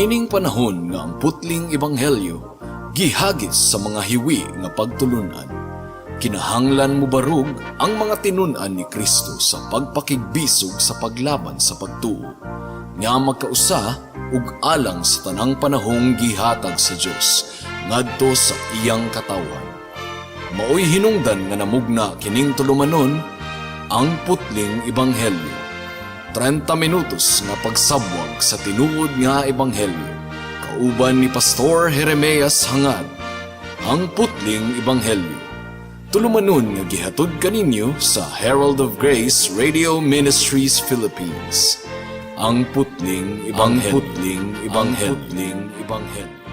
Niining panahon nga ang putling ebanghelyo gihagis sa mga hiwi nga pagtulunan. Kinahanglan mo barug ang mga tinun-an ni Kristo sa pagpakigbisog sa paglaban sa pagtuo, nga magkausa ug alang sa tanang panahong gihatag sa Dios ngadto sa iyang katawan. Maoy hinungdan nga namugna kining tulumanon ang putling ebanghelyo. 30 minutos nga pagsabwag sa tinuod nga ebanghelyo. Kauban ni Pastor Jeremias Hangad, ang putling ebanghelyo. Tulumanon nga gihatod kaninyo sa Herald of Grace Radio Ministries Philippines. Ang putling ebanghelyo. Ang putling ebanghelyo.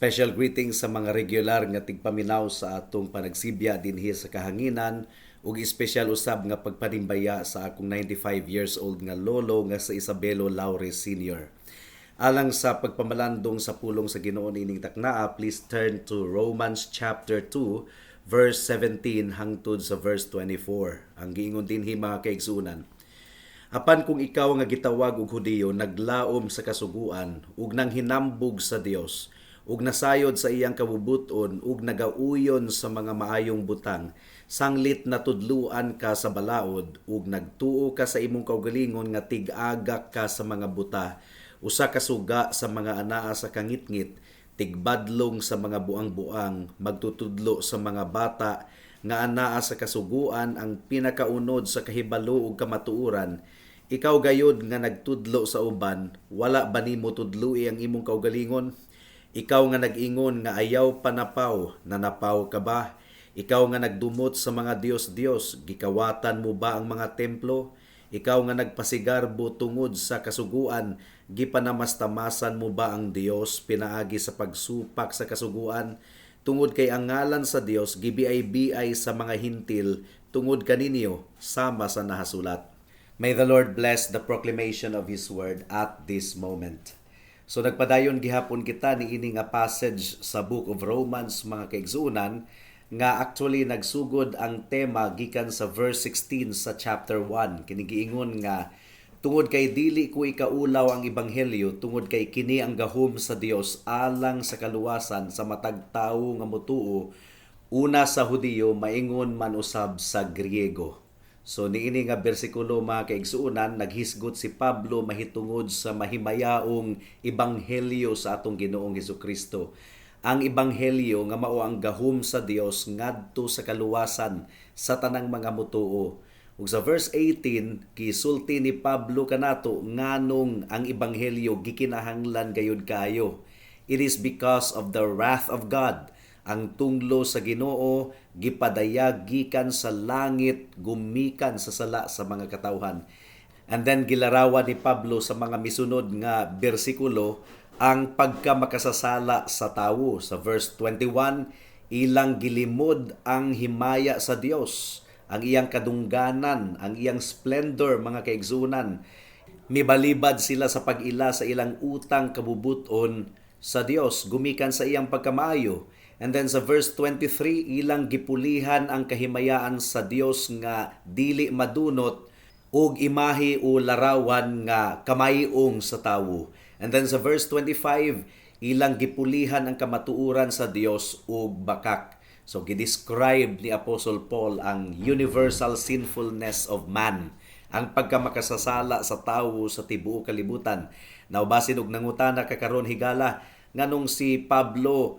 Special greetings sa mga regular nga tigpaminaw sa atong panagsibya dinhi sa kahanginan ug espesyal usab nga pagpanimbaya sa akong 95 years old nga lolo nga sa Isabelo Laure Sr. Alang sa pagpamalandong sa pulong sa Ginoo ining taknaa, please turn to Romans chapter 2 verse 17 hangtod sa verse 24. Ang giingon dinhi mga kaigsunan: apan kung ikaw nga gitawag og Hudiyo naglaom sa kasuguan ug nang hinambog sa Dios ug nasayod sa iyang kabubuton ug nagauyon sa mga maayong butang, sanglit natudluan ka sa balaod ug nagtuo ka sa imong kaugalingon nga tig-agak ka sa mga buta, usa ka suga sa mga anaa sa kangitngit, tigbadlong sa mga buang-buang, magtutudlo sa mga bata nga anaa sa kasuguan, ang pinakaunod sa kahibalo ug kamatuoran. Ikaw gayud nga nagtudlo sa uban, wala ba nimo tudloi ang imong kaugalingon? Ikaw nga nag-ingon nga ayaw panapaw, nanapaw ka ba? Ikaw nga nagdumot sa mga Dios-Dios, gikawatan mo ba ang mga templo? Ikaw nga nagpasigarbo tungod sa kasuguan, gipanamastamasan mo ba ang Dios pinaagi sa pagsupak sa kasuguan? Tungod kay ang ngalan sa Dios gibiay-biay sa mga hintil, tungod kaninyo sama sa nahasulat. May the Lord bless the proclamation of His word at this moment. So nagpadayon gihapon kita ni ini nga passage sa Book of Romans mga kaigsunan nga actually nagsugod ang tema gikan sa verse 16 sa chapter 1. Kini giingon nga tungod kay dili ko ikaulaw ang ebanghelyo, tungod kay kini ang gahom sa Dios alang sa kaluwasan sa matag tawo nga motuo, una sa Hudiyo maingon man usab sa Griego. So niini nga bersikulo mga kaigsuunan, naghisgot si Pablo mahitungod sa mahimayaong ebanghelyo sa atong Ginoong Hesukristo. Ang ebanghelyo nga mao ang gahom sa Dios ngadto sa kaluwasan sa tanang mga motuo. Ug sa verse 18, gisulti ni Pablo kanato nganong ang ebanghelyo gikinahanglan gayud kayo. It is because of the wrath of God. Ang tunglo sa Ginoo gipadayag gikan sa langit, gumikan sa sala sa mga katawhan. And then gilarawan ni Pablo sa mga misunod nga bersikulo ang pagkamakasasala sa tawo. Sa verse 21, ilang gilimod ang himaya sa Dios, ang iyang kadungganan, ang iyang splendor mga kaigsunan. Mibalibad sila sa pag-ila sa ilang utang kabubuton sa Dios, gumikan sa iyang pagkamaayo. And then sa verse 23, ilang gipulihan ang kahimayaan sa Dios nga dili madunot ug imahe o larawan nga kamayong sa tawo. And then sa verse 25, ilang gipulihan ang kamatuoran sa Dios ug bakak. So gidescribe ni Apostle Paul ang universal sinfulness of man, ang pagkamakasasala sa tawo sa tibuok kalibutan. Naubasin og nangutana kakaron higala nganong si Pablo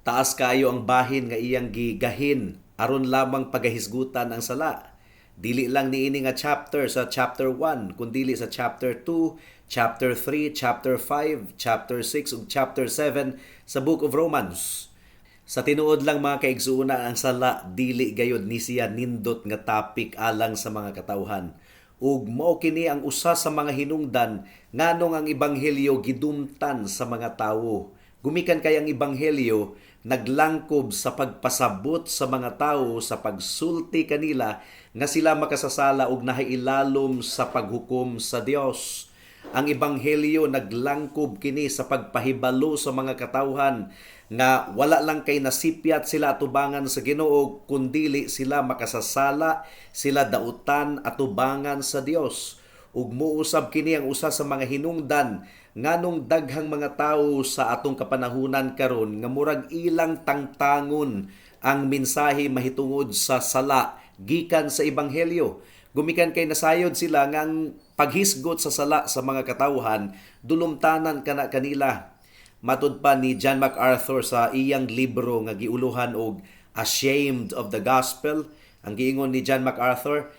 taas kayo ang bahin nga iyang gigahin aron lamang pagahisgutan ang sala. Dili lang niini nga chapter sa chapter 1, kundi sa chapter 2, chapter 3, chapter 5, chapter 6 ug chapter 7 sa Book of Romans. Sa tinuod lang mga kaigsuuna, ang sala dili gayud ni siya nindot nga topic alang sa mga katawhan. Ug mao kini ang usa sa mga hinungdan nganong ang ebanghelyo gidumtan sa mga tawo. Gumikan kay ang ebanghelyo naglangkob sa pagpasabot sa mga tawo sa pagsulti kanila nga sila makasasala og nahailalom sa paghukom sa Dios. Ang ebanghelyo naglangkob kini sa pagpahibalo sa mga katawhan nga wala lang kay nasipyat sila atubangan sa Ginoo, kundili sila makasasala, sila dautan atubangan sa Dios. Ug muusab kini ang usa sa mga hinungdan nganong daghang mga tawo sa atong kapanahunan karon nga murag ilang tangtangon ang mensahe mahitungod sa sala gikan sa ebanghelyo. Gumikan kay nasayod sila nga ang paghisgot sa sala sa mga katawhan dulumtanan kana kanila. Matud pa ni John MacArthur sa iyang libro nga giuluhan og Ashamed of the Gospel, ang giingon ni John MacArthur,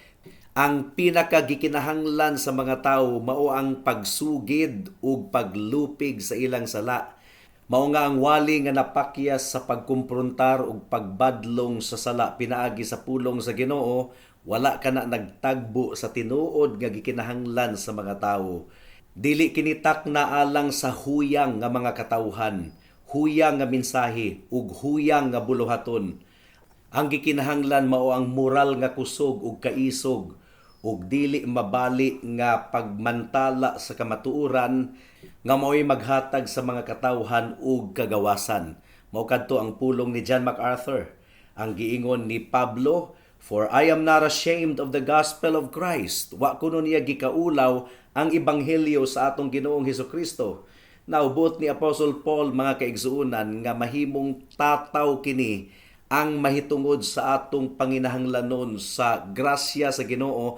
ang pinakagikinahanglan sa mga tawo mao ang pagsugid ug paglupig sa ilang sala. Mao nga ang wali nga napakyas sa pagkumprontar ug pagbadlong sa sala pinaagi sa pulong sa Ginoo, wala ka na nagtagbo sa tinuod nga gikinahanglan sa mga tawo. Dili kinitak na alang sa huyang nga mga katawhan, huyang nga mensahe ug huyang nga buluhaton. Ang gikinahanglan mao ang moral nga kusog ug kaisog ug dili mabali nga pagmantala sa kamatuoran nga mao'y maghatag sa mga katawhan ug kagawasan. Mao kadto ang pulong ni John MacArthur. Ang giingon ni Pablo, "For I am not ashamed of the gospel of Christ." Wa kuno niya gikaulaw ang ebanghelyo sa atong Ginoong Hesukristo. Naubot ni Apostle Paul mga kaigsuonan nga mahimong tataw kini ang mahitungod sa atong panginahanglanon sa grasya sa Ginoo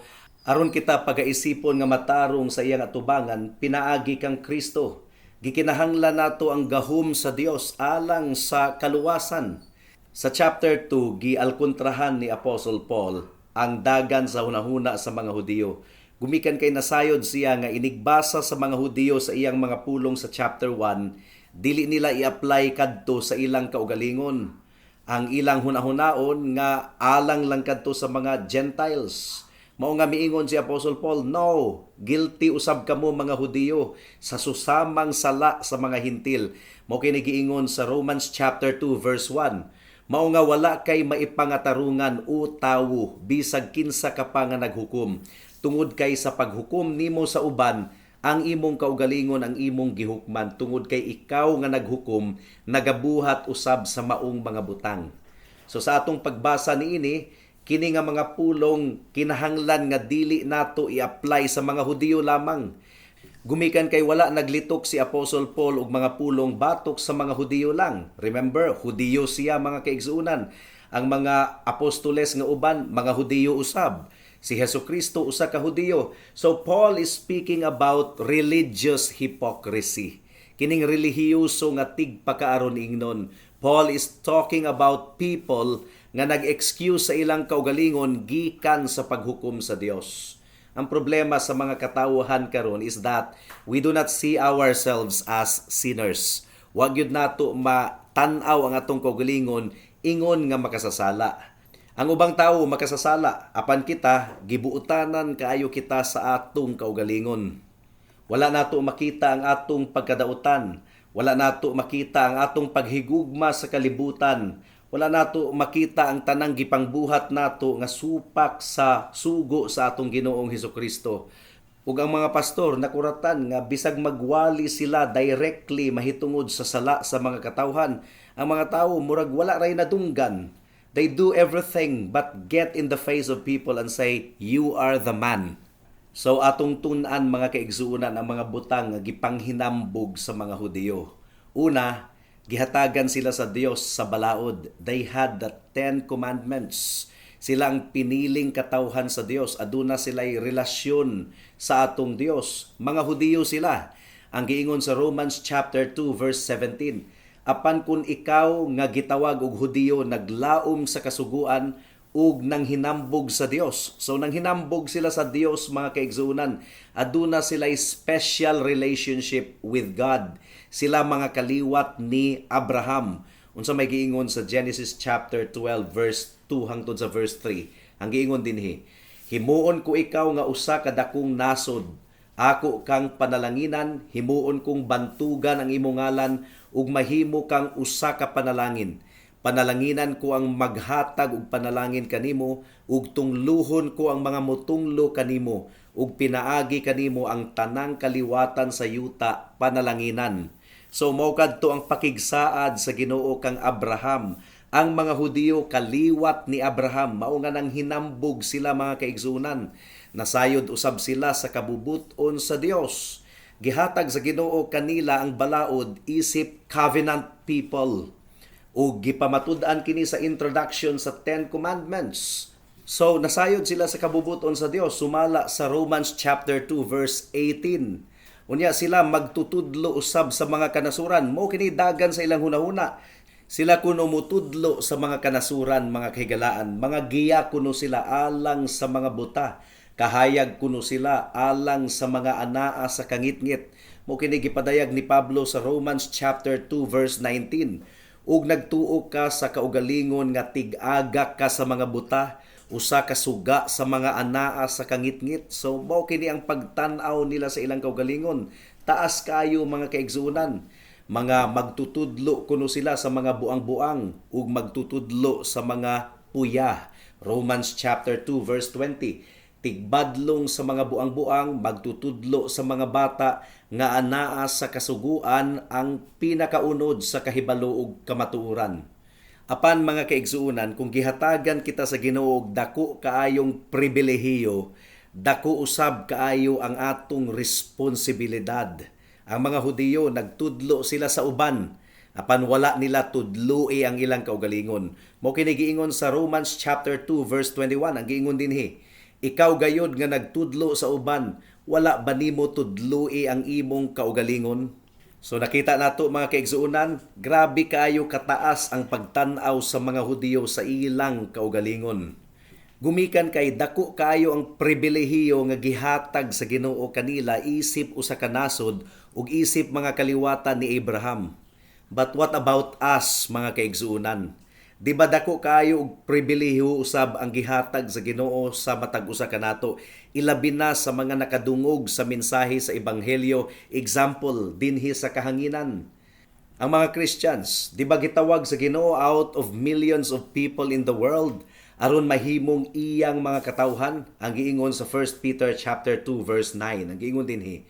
aron kita pagaisipon nga matarong sa iyang atubangan pinaagi kang Kristo. Gikinahanglan nato ang gahom sa Dios alang sa kaluwasan. Sa chapter 2 gialkontrahan ni Apostle Paul ang dagan sa hunahuna sa mga Hudiyo. Gumikan kay nasayod siya nga inigbasa sa mga Hudiyo sa iyang mga pulong sa chapter 1, dili nila i-apply kadto sa ilang kaugalingon. Ang ilang hunahunaon nga alang lang kadto sa mga Gentiles. Mao nga miingon si Apostle Paul, "No, guilty usab kamo mga Hudiyo sa susamang sala sa mga Hintil." Mao kini giingon sa Romans chapter 2 verse 1. Mao nga wala kay maipangatarungan o tawo bisag kinsa ka pa nga naghukom. Tungod kay sa paghukom nimo sa uban, ang imong kaugalingon ang imong gihukman. Tungod kay ikaw nga naghukom, nagabuhat usab sa maong mga butang. So sa atong pagbasa niini, kini nga mga pulong kinahanglan nga dili nato i-apply sa mga Hudiyo lamang. Gumikan kay wala naglitok si Apostle Paul og mga pulong batok sa mga Hudiyo lang. Remember, Hudiyo siya mga kaigsuunan. Ang mga apostoles nga uban, mga Hudiyo usab. Si Hesukristo usa ka Hudiyo. So Paul is speaking about religious hypocrisy. Kining relihiyoso nga tigpakaaron ingnon. Paul is talking about people nga nag-excuse sa ilang kaugalingon gikan sa paghukom sa Dios. Ang problema sa mga katawhan karon is that we do not see ourselves as sinners. Wa gyud nato matanaw ang atong kaugalingon ingon nga makasasala. Ang ubang tawo makasasala apan kita gibuutanan kaayo kita sa atong kaugalingon. Wala nato makita ang atong pagkadautan. Wala nato makita ang atong paghigugma sa kalibutan. Wala nato makita ang tanang gipangbuhat nato nga supak sa sugo sa atong Ginoong Hesukristo. Ug ang mga pastor nakuratan nga bisag magwali sila directly mahitungod sa sala sa mga katawhan, ang mga tawo murag wala ray nadunggan. They do everything but get in the face of people and say, "You are the man." So atong tun-an mga kaigsuonan ang mga butang nga gipanghinambog sa mga Hudiyo. Una, gihatagan sila sa Dios sa balaod. They had the 10 commandments. Sila ang piniling katawhan sa Dios. Aduna sila'y relasyon sa atong Dios. Mga Hudiyo sila. Ang giingon sa Romans chapter 2 verse 17, "Apan kun ikaw nga gitawag og Hudiyo naglaom sa kasuguan ug nang hinambog sa Dios." So nang hinambog sila sa Dios mga kaigsuonan, aduna sila'y special relationship with God. Sila mga kaliwat ni Abraham. Unsa may giingon sa Genesis chapter 12 verse 2 hangtod sa verse 3. Ang giingon dinhi, "Himuon ko ikaw nga usa ka dakong nasod, Ako kang panalanginan, himuon kong bantugan ang imong ngalan ug mahimo kang usa ka panalangin. Panalanginan ko ang maghatag og panalangin kanimo ug tungluhon ko ang mga motunglo kanimo ug pinaagi kanimo ang tanang kaliwatan sa yuta panalanginan. So mao kadto ang pakigsaad sa Ginoo kang Abraham. Ang mga Hudiyo kaliwat ni Abraham, mao nga nang hinambog sila mga kaigsunan. Nasayod usab sila sa kabubuton sa Dios. Gihatag sa Ginoo kanila ang balaod isip covenant people. O gipamatud-an kini sa introduction sa 10 Commandments. So nasayod sila sa kabubuton sa Dios, sumala sa Romans chapter 2 verse 18. Unya sila magtutudlo usab sa mga kanasuran, mo kini dagan sa ilang hunahuna. Sila kuno mutudlo sa mga kanasuran, mga kahigalaan, mga giya kuno sila alang sa mga buta. Kahayag kuno sila alang sa mga anaa sa kangitngit. Mo kini gipadayag ni Pablo sa Romans chapter 2 verse 19. Ug nagtuo ka sa kaugalingon nga tig-aga ka sa mga buta, usa ka suga sa mga anaa sa kangitngit. So mao kini ang pagtan-aw nila sa ilang kaugalingon. Taas kayo mga kaigsunan. Mga magtutudlo kuno sila sa mga buang-buang ug magtutudlo sa mga puya. Romans chapter 2 verse 20. Tigbadlong sa mga buang-buang, magtutudlo sa mga bata nga anaa sa kasuguan ang pinakaunod sa kahibalo ug kamatuoran. Apan mga kaigsuunan, kung gihatagan kita sa Ginoo og dako kaayong pribilehiyo, dako usab kaayo ang atong responsibilidad. Ang mga Hudiyo nagtudlo sila sa uban, apan wala nila tudloi ang ilang kaugalingon. Mo kini giingon sa Romans chapter 2 verse 21, ang giingon dinhi, ikaw gayod nga nagtudlo sa uban, wala ba nimo tudloi ang imong kaugalingon? So nakita nato mga kaigsuunan, grabe kaayo kataas ang pagtan-aw sa mga Hudiyo sa ilang kaugalingon. Gumikan kay dako kaayo ang pribilehiyo nga gihatag sa Ginoo kanila isip usa ka nasod ug isip mga kaliwatan ni Abraham. But what about us mga kaigsuunan? Di ba dako kaayo og pribilehiyo usab ang gihatag sa Ginoo sa matag usa kanato, ilabi na sa mga nakadungog sa mensahe sa ebanghelyo, example dinhi sa kahanginan. Ang mga Christians, di ba gitawag sa Ginoo out of millions of people in the world aron mahimong iyang mga katawhan? Ang giingon sa 1 Peter chapter 2 verse 9. Ang giingon dinhi,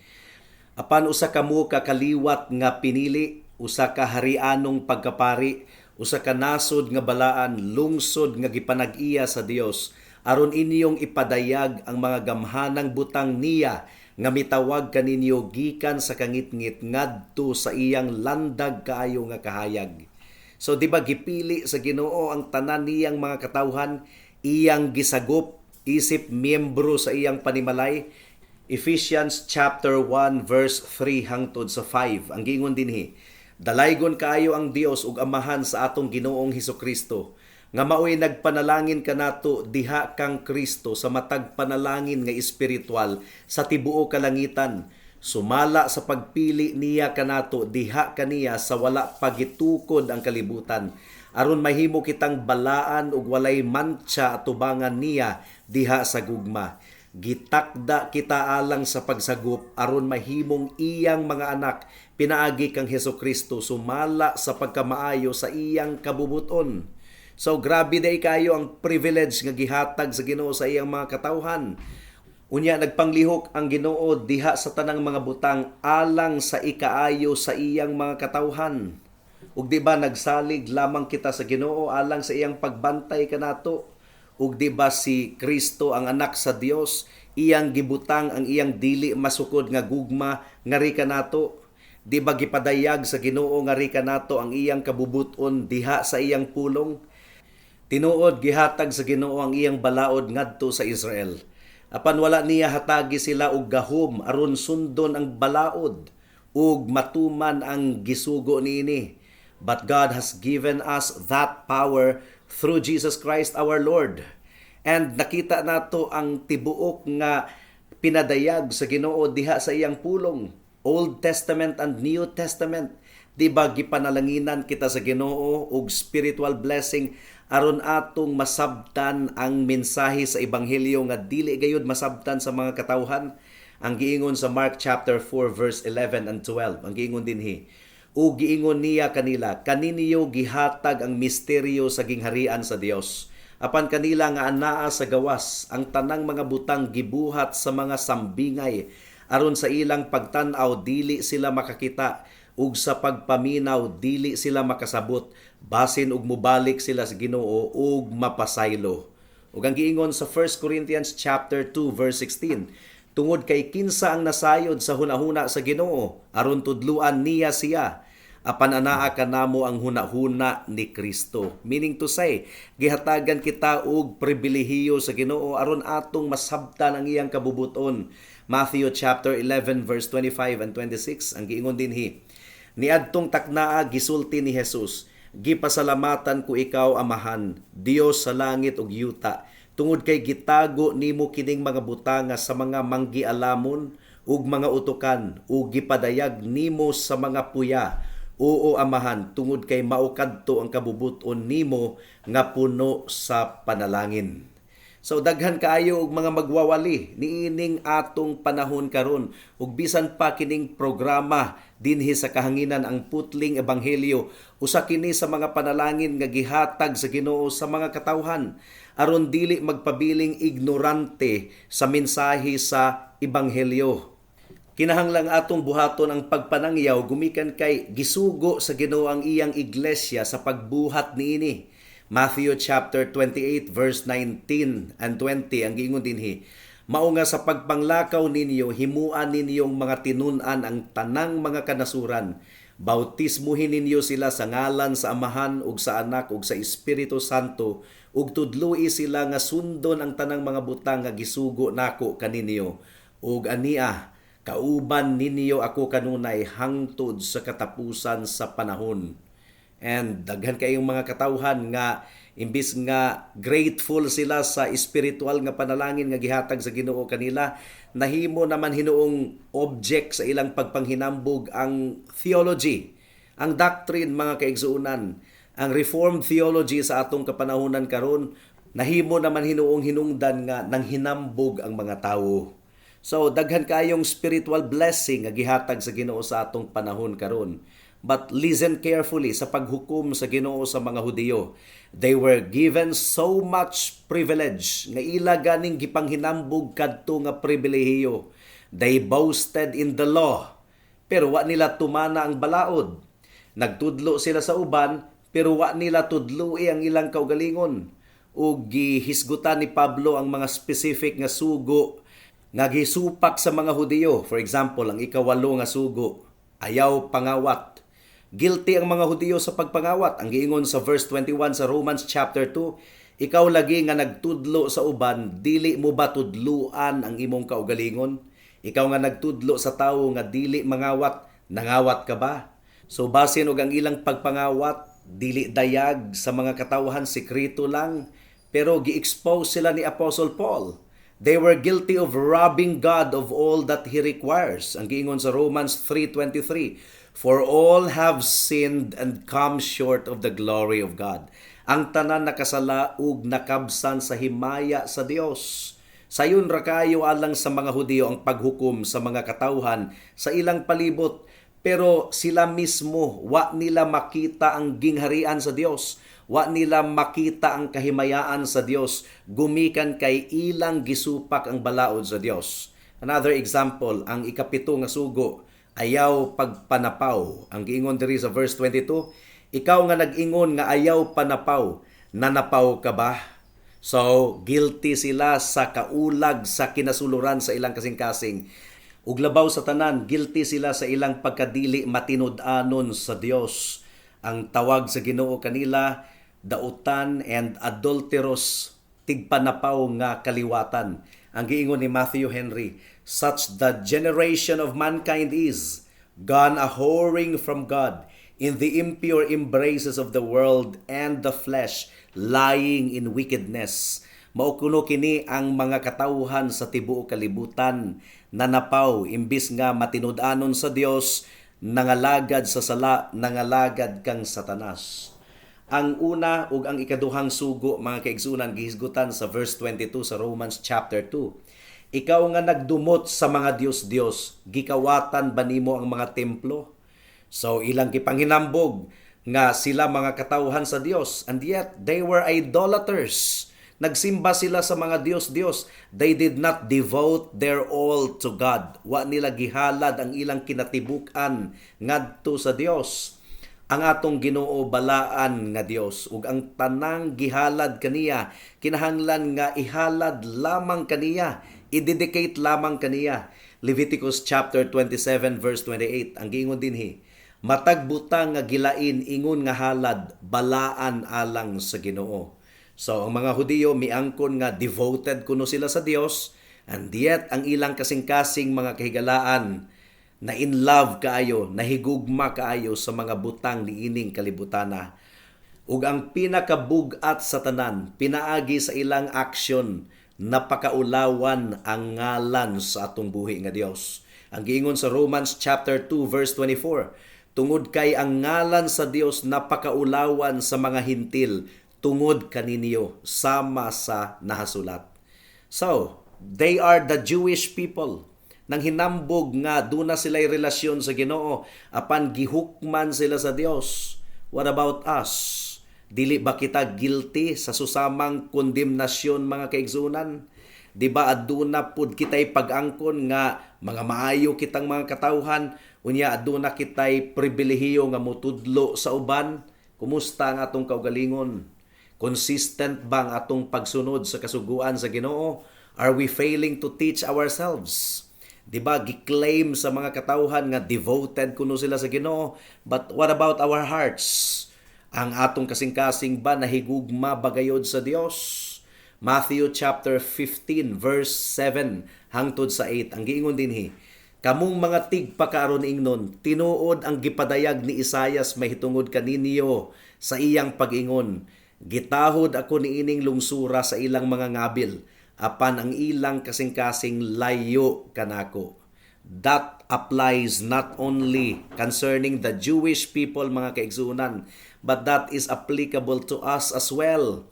apan usa kamo kakaliwat nga pinili, usa ka harianong pagkapari, usa ka nasod nga balaan, lungsod nga gipanag-iya sa Dios, aron inyong ipadayag ang mga gamhanang butang niya nga mitawag kaninyo gikan sa kangitngit ngadto sa iyang landag kaayo nga kahayag. So di ba gipili sa Ginoo ang tanan niyang mga katawhan, iyang gisagop isip miyembro sa iyang panimalay. Ephesians chapter 1 verse 3 hangtod sa 5. Ang giingon dinhi, dalaygon kaayo ang Dios ug Amahan sa atong Ginoong Hesukristo, nga maoy nagpanalangin kanato diha kang Kristo sa matag panalangin nga espiritual sa tibuok kalangitan. Sumala sa pagpili niya kanato diha kaniya sa wala pagitukod ang kalibutan, aron mahimo kitang balaan ug walay mantsa atubangan niya diha sa gugma. Gitakda kita alang sa pagsagop aron mahimong iyang mga anak, pinaagi kang Hesukristo sumala sa pagkamaayo sa iyang kabubuton. So grabe day kayo ang privilege nga gihatag sa Ginoo sa iyang mga katawhan. Unya nagpanglihok ang Ginoo diha sa tanang mga butang alang sa ikaayo sa iyang mga katawhan. Ug di ba nagsalig lamang kita sa Ginoo alang sa iyang pagbantay kanato? Ug di ba si Kristo ang anak sa Dios, iyang gibutang ang iyang dili masukod nga gugma ngari kanato? Di ba gipadayag sa Ginoo ngari kanato ang iyang kabubuton diha sa iyang pulong? Tinuod gihatag sa Ginoo ang iyang balaod ngadto sa Israel. Apan wala niya hatagi sila og gahom aron sundon ang balaod ug matuman ang gisugo niini. But God has given us that power through Jesus Christ our Lord. And nakita nato ang tibuok nga pinadayag sa Ginoo diha sa iyang pulong, Old Testament and New Testament. Di ba gipanalanginan kita sa Ginoo og spiritual blessing aron atong masabtan ang mensahe sa ebanghelyo nga dili gayud masabtan sa mga katawhan. Ang giingon sa Mark chapter 4 verse 11 and 12, ang giingon dinhi, ug giingon niya kanila, kaniniyo gihatag ang misteryo sa gingharian sa Dios. Apan kanila nga anaa sa gawas, ang tanang mga butang gibuhat sa mga sambingay, aron sa ilang pagtan-aw dili sila makakita, ug sa pagpaminaw dili sila makasabot, basin ug mubalik sila sa Ginoo ug mapasaylo. Ug ang giingon sa 1 Corinthians chapter 2 verse 16, tungod kay kinsa ang nasayod sa hunahuna sa Ginoo, aron tudluan niya siya, apan anaa kanamo ang hunahuna ni Kristo. Meaning to say, gihatagan kita og pribilehiyo sa Ginoo aron atong masabtan ang iyang kabubuton. Matthew chapter 11 verse 25 and 26, ang giingon dinhi, niadtong taknaa gisulti ni Jesus, gipasalamatan ko ikaw amahan, Dios sa langit ug yuta, tungod kay gitago nimo kining mga butanga sa mga manggialamon ug mga utukan, ug gipadayag nimo sa mga puya. Oo amahan, tungod kay maukadto ang kabubuton nimo nga puno sa panalangin. So daghan kaayo og mga magwawali niining atong panahon karon, ug bisan pa kining programa dinhi sa kahanginan ang Putling Ebanghelyo, usa kini sa mga panalangin nga gihatag sa Ginoo sa mga katawhan aron dili magpabiling ignorante sa mensahe sa ebanghelyo. Kinahanglang atong buhaton ang pagpanangyaw gumikan kay gisugo sa Ginoo ang iyang iglesia sa pagbuhat niini. Matthew chapter 28 verse 19 and 20, ang giingon dinhi, mao nga sa pagpanglakaw ninyo himuan ninyong mga tinun-an ang tanang mga kanasuran, bautismuhin ninyo sila sa ngalan sa Amahan ug sa Anak ug sa Espiritu Santo, ug tudloi sila nga sundon ang tanang mga butang nga gisugo nako kaninyo, ug ania kauban ninyo ako kanunay hangtod sa katapusan sa panahon. And daghan kayong mga katawhan nga imbis nga grateful sila sa spiritual nga panalangin nga gihatag sa Ginoo kanila, nahimo naman hinuong object sa ilang pagpanghinambog ang theology, ang doctrine mga kaigsuunan. Ang Reformed theology sa atong kapanahunan karon nahimo naman hinuong hinungdan nga nang hinambog ang mga tawo. So daghan kayong spiritual blessing nga gihatag sa Ginoo sa atong panahon karon. But listen carefully sa paghukom sa Ginoo sa mga Hudiyo. They were given so much privilege nga ila ganing gipanghinambog kadto nga pribilehiyo. They boasted in the law, pero wa nila tumana ang balaod. Nagtudlo sila sa uban, pero wa nila tudloi ang ilang kaugalingon. Ug gihisgutan ni Pablo ang mga specific nga sugo nga gisupak sa mga Hudiyo. For example, ang ikawalo nga sugo, ayaw pangawat. Guilty ang mga Hudiyo sa pagpangawat. Ang giingon sa verse 21 sa Romans chapter 2, ikaw lagi nga nagtudlo sa uban, dili mo ba tudluan ang imong kaugalingon? Ikaw nga nagtudlo sa tawo nga dili mangawat, nangawat ka ba? So basin og ang ilang pagpangawat, dili dayag sa mga katawhan, sekreto lang, pero gi-expose sila ni Apostle Paul. They were guilty of robbing God of all that He requires. Ang giingon sa Romans 3:23, for all have sinned and come short of the glory of God. Ang tanan nakasala ug nakabsan sa himaya sa Dios. Sayon ra kayo alang sa mga Hudiyo ang paghukom sa mga katawhan sa ilang palibot, pero sila mismo wa nila makita ang gingharian sa Dios. Wa nila makita ang kahimayaan sa Dios, gumikan kay ilang gisupak ang balaod sa Dios. Another example, ang ikapito nga sugo, ayaw pagpanapaw. Ang giingon diri sa verse 22, ikaw nga nag-ingon nga ayaw panapaw, nanapaw ka ba? So, guilty sila sa kaulag sa kinasuluran sa ilang kasing-kasing. Ug labaw sa tanan, guilty sila sa ilang pagkadili matinud-anon sa Dios. Ang tawag sa Ginoo kanila, dautan and adulterous, tigpanapaw nga kaliwatan. Ang giingon ni Matthew Henry, such the generation of mankind is, gone a-whoring from God, in the impure embraces of the world and the flesh, lying in wickedness. Maukuno kini ang mga katawhan sa tibuok kalibutan, nanapaw imbis nga matinud-anon sa Dios, nangalagad sa sala, nangalagad kang Satanas. Ang una ug ang ikaduhang sugo mga kaigsunan gihisgutan sa verse 22 sa Romans chapter 2. Ikaw nga nagdumot sa mga Dios-Dios, gikawatan ba nimo ang mga templo? So ilang kipanghinambog nga sila mga katawhan sa Dios, and yet they were idolaters. Nagsimba sila sa mga Dios-Dios. They did not devote their all to God. Wa nila gihalad ang ilang kinatibuk-an ngadto sa Dios. Ang atong Ginoo balaan nga Dios ug ang tanang gihalad kaniya kinahanglan nga ihalad lamang kaniya, i-dedicate lamang kaniya. Leviticus chapter 27 verse 28 ang giingon dinhi, matag butang nga gilain ingon nga halad balaan alang sa Ginoo. So ang mga Hudiyo miangkon nga devoted kuno sila sa Dios, and yet ang ilang kasing-kasing mga kahigalaan na in love kaayo, nahigugma kaayo sa mga butang niining kalibutana. Ug ang pinakabugat sa tanan, pinaagi sa ilang aksyon, napakaulawan ang ngalan sa atong buhi nga Dios. Ang giingon sa Romans chapter 2 verse 24, tungod kay ang ngalan sa Dios napakaulawan sa mga hintil, tungod kaninyo sama sa nahasulat. So, they are the Jewish people. Nang hinambog nga duna sila'y relasyon sa Ginoo, apan gihukman sila sa Dios. What about us? Dili ba kita guilty sa susamang kondemnasyon mga kaigsunan? Di ba aduna pud kitay pag-angkon nga mga maayo kitang mga katawhan, unya aduna kitay pribilehiyo nga motudlo sa uban? Kumusta ang atong kaugalingon? Consistent bang atong pagsunod sa kasuguan sa Ginoo? Are we failing to teach ourselves? Diba, giklaim sa mga katawhan nga devoted kuno sila sa Ginoo. But what about our hearts? Ang atong kasing-kasing ba nahigugma bagayod sa Dios? Matthew chapter 15 verse 7 hangtod sa 8. Ang giingon dinhi, kamong mga tigpakaron ingnon, tinuod ang gipadayag ni Isaias mahitungod kaninyo sa iyang pag-ingon. Gitahod ako niining lungsura sa ilang mga ngabil, apan ang ilang kasing-kasing layo kanako. That applies not only concerning the Jewish people mga kaigsunan, but that is applicable to us as well.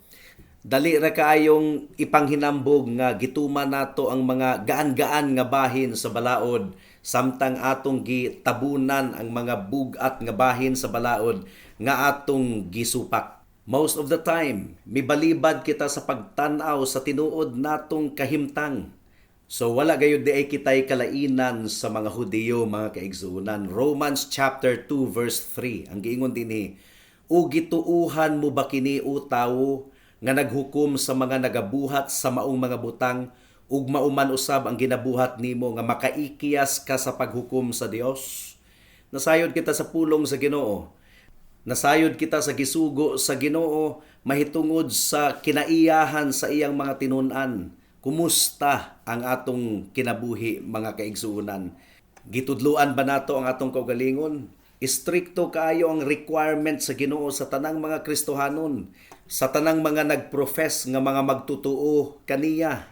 Dali ra kaayong ipanghinambog nga gituman nato ang mga gaan-gaan nga bahin sa balaod, samtang atong gitabunan ang mga bugat nga bahin sa balaod nga atong gisupak. Most of the time, mibalibad kita sa pagtanaw sa tinuod natong kahimtang. So wala gayud di ay kitay kalainan sa mga Hudiyo mga kaigsunan. Romans chapter 2 verse 3 ang giingon dinhi, "O gituuhan mo ba kini o tawo nga naghukom sa mga nagabuhat sa maong mga butang ug mauman usab ang ginabuhat nimo nga makaikiyas ka sa paghukom sa Dios?" Nasayod kita sa pulong sa Ginoo. Nasayod kita sa gisugo sa Ginoo mahitungod sa kinaiyahan sa iyang mga tinun-an. Kumusta ang atong kinabuhi mga kaigsuonan? Gitudluan ba nato ang atong kaugalingon? Istrikto kaayo ang requirement sa Ginoo sa tanang mga Kristohanon, sa tanang mga nagprofess nga mga magtutuo kaniya.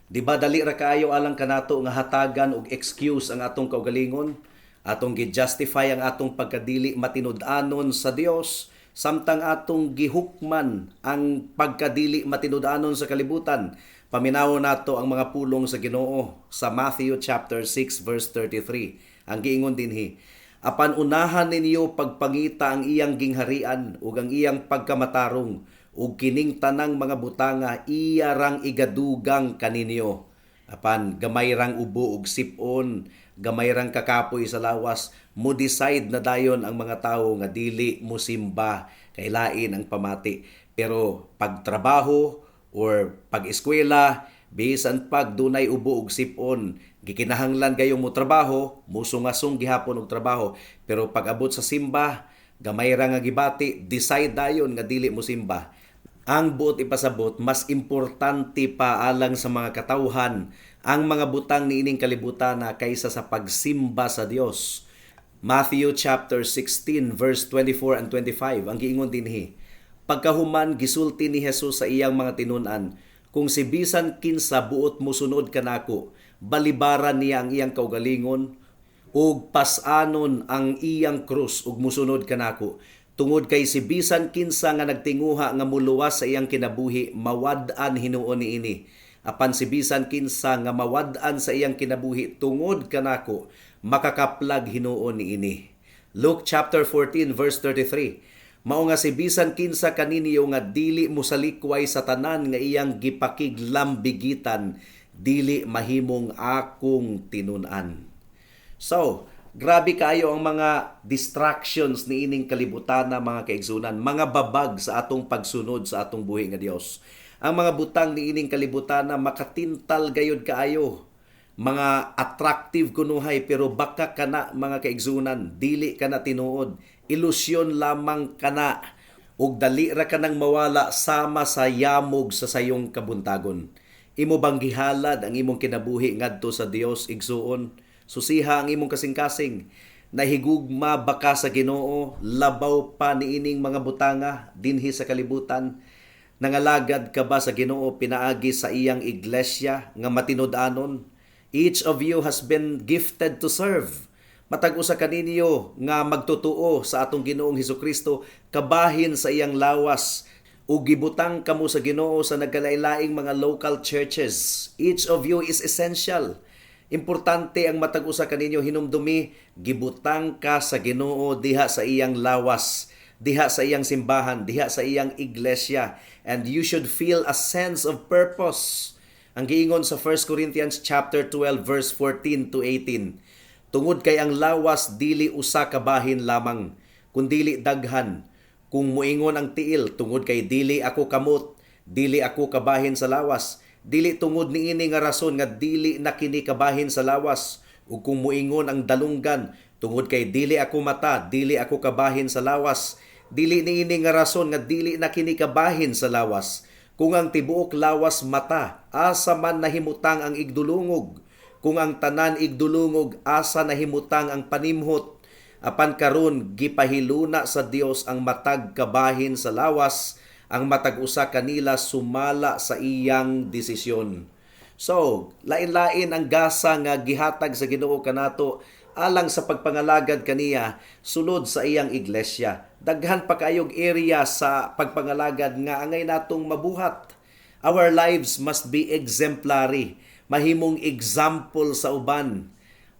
Di ba dali ra kaayo alang kanato nga hatagan og excuse ang atong kaugalingon? Atong gi-justify ang atong pagkadili matinud-anon sa Dios, samtang atong gihukman ang pagkadili matinud-anon sa kalibutan. Paminaw nato ang mga pulong sa Ginoo sa Matthew chapter 6 verse 33. Ang giingon dinhi, apan unahan ninyo pagpangita ang iyang gingharian ug ang iyang pagkamatarong ug kining tanang mga butanga iya rang igadugang kaninyo. Apan gamay rang ubo ug sipon, gamay rang kakapoy sa lawas, mo decide na dayon ang mga tawo nga dili mo simba kay lain ang pamati. Pero pagtrabaho or pag-eskwela, bisan pag dunay ubo ug sipon, gikinahanglan kayo mo trabaho, musungasong gihapon og trabaho. Pero pag abot sa simba, gamay ra nga gibati, decide dayon nga dili mo simba. Ang buot ipasabot, mas importante pa alang sa mga katawhan ang mga butang niining kalibutan na kaysa sa pagsimba sa Dios. Matthew chapter 16 verse 24 and 25 ang giingon dinhi, pagkahuman gisulti ni Jesus sa iyang mga tinun-an, kung si bisan kinsa buot mosunod kanako, balibaran niya ang iyang kaugalingon ug pas-anon ang iyang krus ug mosunod kanako. Tungod kay si bisan kinsa nga nagtinguha nga muluwas sa iyang kinabuhi, mawad-an hinuon niini. apan si bisan kinsa nga mawad-an sa iyang kinabuhi tungod kanako makakaplag hinuon niini. Luke chapter 14 verse 33. Mao nga si bisan kinsa kaninyo nga dili mosalikway sa tanan nga iyang gipakiglambigitan, dili mahimong akong tinun-an. So, grabe kayo ang mga distractions ni ining kalibutan na mga kaigsunan, mga babag sa atong pagsunod sa atong buhi nga Dios. Ang mga butang ni ining kalibutan na makatintal gayud kaayo, mga attractive kunuhay pero baka kana mga kaigsunan, dili kana tinuod, ilusyon lamang kana ug dali ra kanang mawala sama sa yamog sa sayong kabuntagon. Imo bang gihalad ang imong kinabuhi ngadto sa Dios igsuon? Susiha ang imong kasing-kasing. Nahigugma baka sa Ginoo, labaw pa niining mga butanga dinhi sa kalibutan. Nangalagad ka ba sa Ginoo pinaagi sa iyang iglesia nga matinud-anon? Each of you has been gifted to serve. Matag usa kaninyo nga magtutuo sa atong Ginoong Hesukristo kabahin sa iyang lawas ug gibutang kamo sa Ginoo sa nagkalailaing mga local churches. Each of you is essential. Importante ang matag usa kaninyo hinumdumi, gibutang ka sa Ginoo diha sa iyang lawas, diha sa iyang simbahan, diha sa iyang iglesia, and you should feel a sense of purpose. Ang giingon sa 1 Corinthians chapter 12 verse 14 to 18. Tungod kay ang lawas dili usa ka bahin lamang, kundili daghan. Kung muingon ang tiil, tungod kay dili ako kamot, dili ako kabahin sa lawas. Dili tungod niini nga rason nga dili na kini kabahin sa lawas. Ug kung muingon ang dalunggan, tungod kay dili ako mata, dili ako kabahin sa lawas. Dili niini nga rason nga dili na kini kabahin sa lawas. Kung ang tibuok lawas mata, asa man nahimutang ang igdulungog. Kung ang tanan igdulungog, asa nahimutang ang panimhot. Apan karon gipahiluna sa Dios ang matag kabahin sa lawas, ang matag usa kanila sumala sa iyang desisyon. So, lain-lain ang gasa nga gihatag sa Ginoo kanato alang sa pagpangalagad kaniya sulod sa iyang iglesia. Daghan pa kayog area sa pagpangalagad nga angay natong mabuhat. Our lives must be exemplary. Mahimong example sa uban.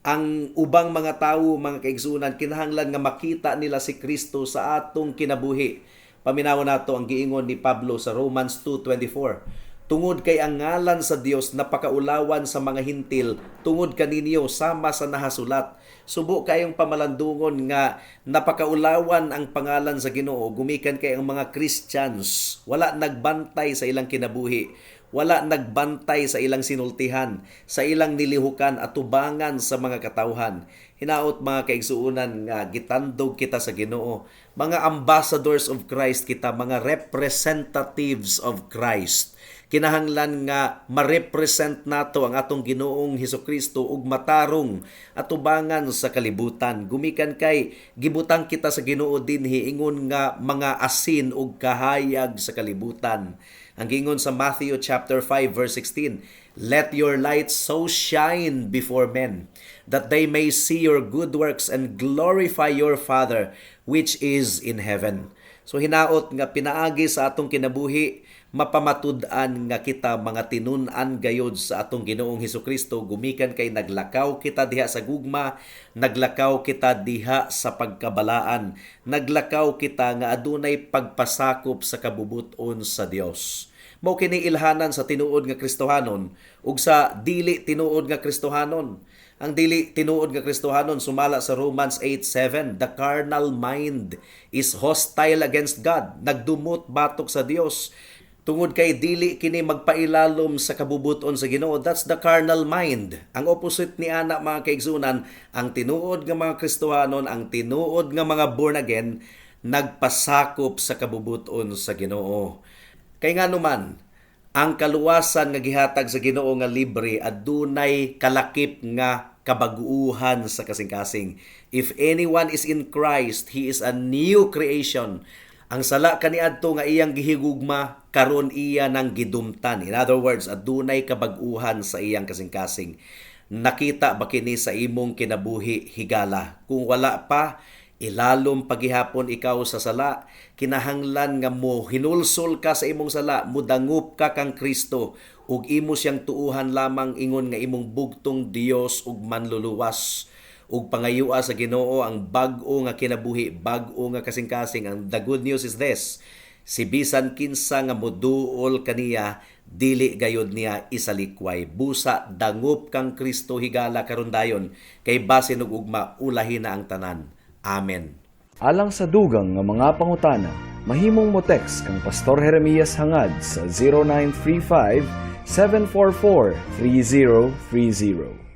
Ang ubang mga tawo, mga kaigsunan, kinahanglan nga makita nila si Kristo sa atong kinabuhi. Paminaw nato ang giingon ni Pablo sa Romans 2:24. Tungod kay ang ngalan sa Dios napakaulawan sa mga hintil, tungod kaninyo sama sa nahasulat. Subo kayong pamalandungon nga napakaulawan ang pangalan sa Ginoo, gumikan kay ang mga Christians. Wala nagbantay sa ilang kinabuhi. Wala nagbantay sa ilang sinultihan, sa ilang nilihukan at tubangan sa mga katawhan. Hinaot mga kaigsuunan nga gitandog kita sa Ginoo. Mga ambassadors of Christ kita, mga representatives of Christ. Kinahanglan nga ma-represent nato ang atong Ginoong Hesukristo ug matarong at tubangan sa kalibutan. Gumikan kay gibutang kita sa Ginoo dinhi ingon nga mga asin ug kahayag sa kalibutan. Ang giingon sa Matthew chapter 5 verse 16, "Let your light so shine before men, that they may see your good works and glorify your Father which is in heaven." So hinaot nga pinaagi sa atong kinabuhi, mapamatud-an nga kita mga tinun-an gayod sa atong Ginoong Hesukristo, gumikan kay naglakaw kita diha sa gugma, naglakaw kita diha sa pagkabalaan, naglakaw kita nga adunay pagpasakop sa kabubuton sa Dios. Mao kini ilhanan sa tinuod nga Kristohanon ug sa dili tinuod nga Kristohanon. Ang dili tinuod nga Kristohanon sumala sa Romans 8:7, "The carnal mind is hostile against God." Nagdumot batok sa Dios. Tungod kay dili kini magpailalom sa kabubuton sa Ginoo. That's the carnal mind. Ang opposite ni ana mga kaigsunan, ang tinuod nga mga Kristohanon, ang tinuod nga mga born again, nagpasakop sa kabubuton sa Ginoo. Kay nga naman, ang kaluwasan nga gihatag sa Ginoo nga libre adunay kalakip nga kabaguuhan sa kasing-kasing. If anyone is in Christ, he is a new creation. Ang sala kaniadto nga iyang gihigugma, karon iya nang gidumtan. In other words, adunay kabag-uhan sa iyang kasing-kasing. Nakita ba kini sa imong kinabuhi higala? Kung wala pa, Ilalom pagihapon ikaw sa sala, kinahanglan nga mo hinulsol ka sa imong sala, mudangup ka kang Kristo, ug imo siyang tuuhan lamang ingon nga imong bugtong Dios ug manluluwas. Ug pangayua sa Ginoo ang bag-o nga kinabuhi, bag-o nga kasing-kasing. Ang the good news is this: si bisan kinsa nga moduol kaniya, dili gayud niya isalikway. Busa dangup kang Kristo higala karon dayon, kay basin ug ugma ulahi na ang tanan. Amen. Alang sa dugang nga mga pangutana, mahimong mo text kang Pastor Jeremias hangad sa 0935 744 3030.